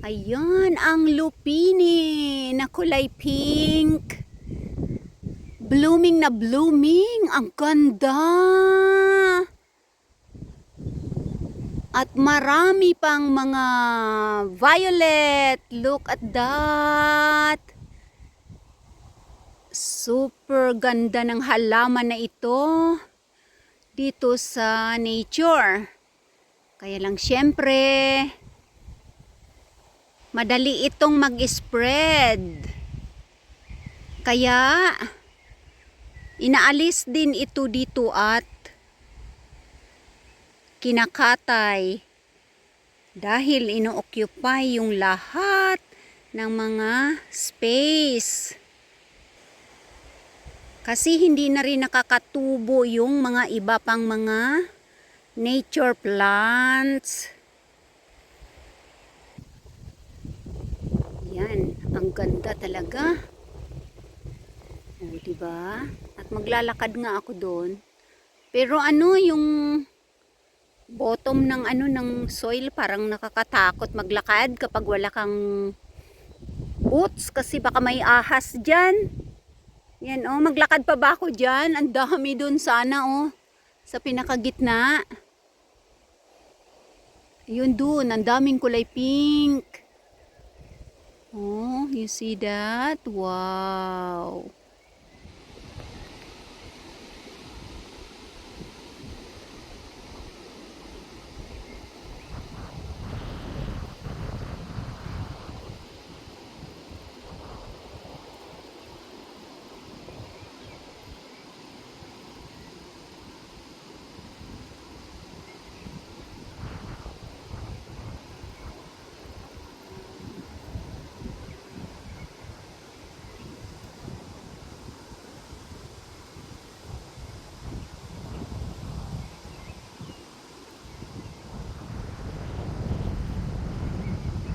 Ayan ang lupini na kulay pink. Blooming na blooming. Ang ganda. At marami pang mga violet. Look at that. Super ganda ng halaman na ito dito sa nature. Kaya lang syempre, madali itong mag-spread. Kaya, inaalis din ito dito at kinakatay. Dahil ino-occupy yung lahat ng mga space. Kasi hindi na rin nakakatubo yung mga iba pang mga nature plants. Yan, ang ganda talaga. O, diba? At maglalakad nga ako doon. Pero ano yung bottom ng ng soil parang nakakatakot maglakad kapag wala kang boots kasi baka may ahas diyan. Yan oh, maglakad pa ba ako diyan? Ang dami doon sana oh, sa pinakagitna. Yun doon, ang daming kulay pink. Oh, you see that? Wow.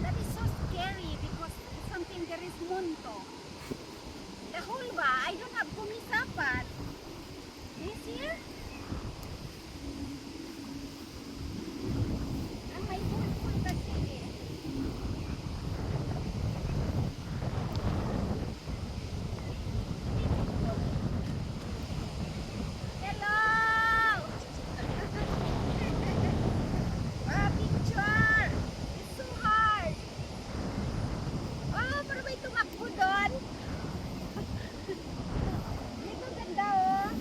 That is so scary because something there is munto. The whole ba? I don't have kumisapat. This here? Ang may full kasi eh. Hello! Picture! It's so hard! Oh, para may tumakbo doon. Dito ganda oh.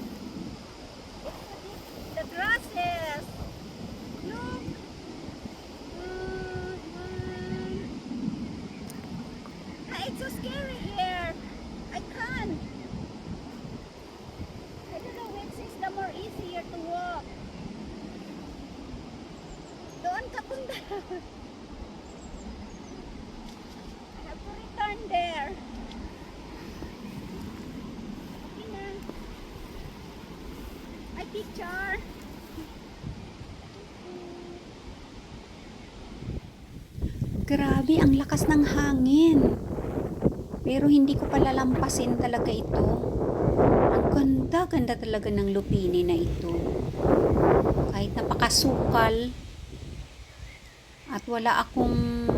It's the grasses. Look. It's so scary here. I can't. I don't know which is the more easier to walk. Doon ka punta. I have to return there. Okay na. I picture. Grabe, ang lakas ng hangin. Pero hindi ko palalampasin talaga ito. Ang ganda-ganda talaga ng lupini na ito. Kahit napakasukal at wala akong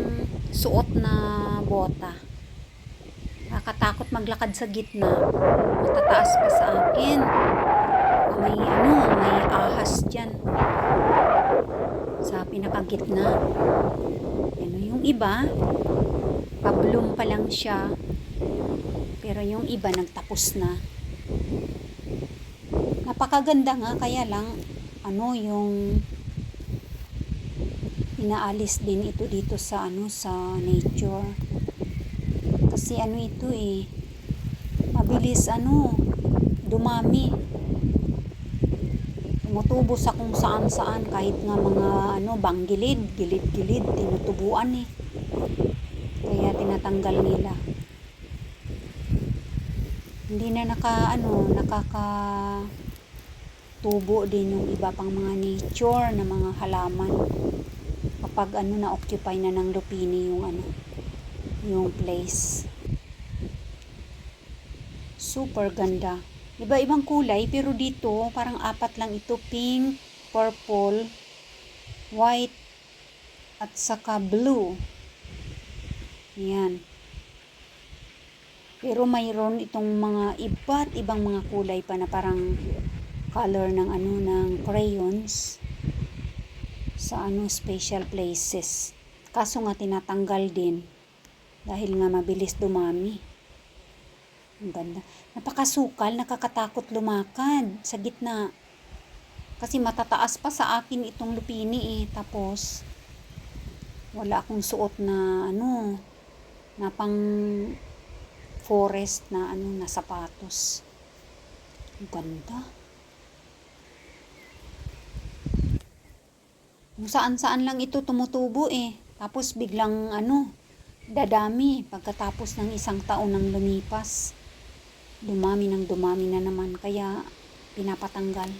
suot na bota. Nakakatakot maglakad sa gitna. Matataas pa sa akin. May ahas dyan. Sa pinakagitna. Yung iba, pabloom pa lang siya. Pero yung iba nagtapos na. Napakaganda nga, kaya lang yung inaalis din ito dito sa sa nature. Kasi ito eh, mabilis dumami. Tumutubo sa kung saan-saan, kahit nga mga banggilid, gilid-gilid, tinutubuan eh. Kaya tinatanggal nila. Hindi na nakakatubo din yung iba pang mga nature na mga halaman kapag na-occupy na ng lupini yung place. Super ganda. Iba-ibang kulay, pero dito parang apat lang ito, pink, purple, white at saka blue. Ayan. Pero mayroon itong mga iba't ibang mga kulay pa na parang color ng ng crayons sa special places. Kaso nga tinatanggal din dahil nga mabilis dumami. Ang ganda. Napakasukal, nakakatakot lumakad sa gitna. Kasi matataas pa sa akin itong lupini Tapos wala akong suot na na pang forest na na sapatos. Ang ganda. Kung saan-saan lang ito tumutubo Tapos biglang dadami pagkatapos ng isang taon ng lumipas. Dumami na naman kaya pinapatanggal.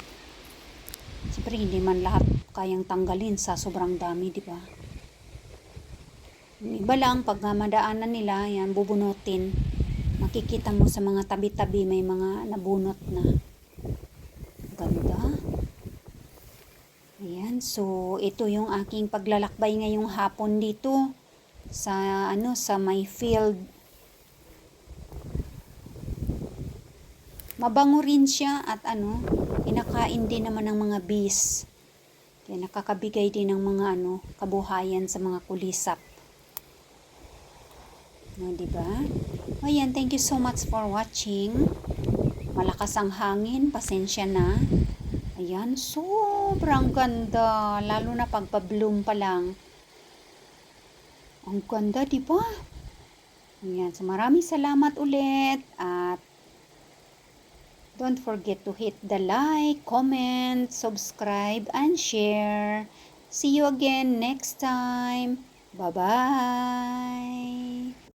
Siyempre hindi man lahat kayang tanggalin sa sobrang dami, di ba? Yung iba lang pag madaanan nila, yan bubunutin. Makikita mo sa mga tabi-tabi may mga nabunot na. Ganda. Ayan, so ito yung aking paglalakbay ngayong hapon dito sa sa my field. Mabango rin siya at kinakain din naman ng mga bees. Kaya nakakabigay din ng mga kabuhayan sa mga kulisap. No, diba? Ayan, thank you so much for watching. Malakas ang hangin, pasensya na. Ayan, sobrang ganda. Lalo na pagpa-bloom pa lang. Ang ganda, diba? Ayan, so maraming salamat ulit. At don't forget to hit the like, comment, subscribe, and share. See you again next time. Bye-bye.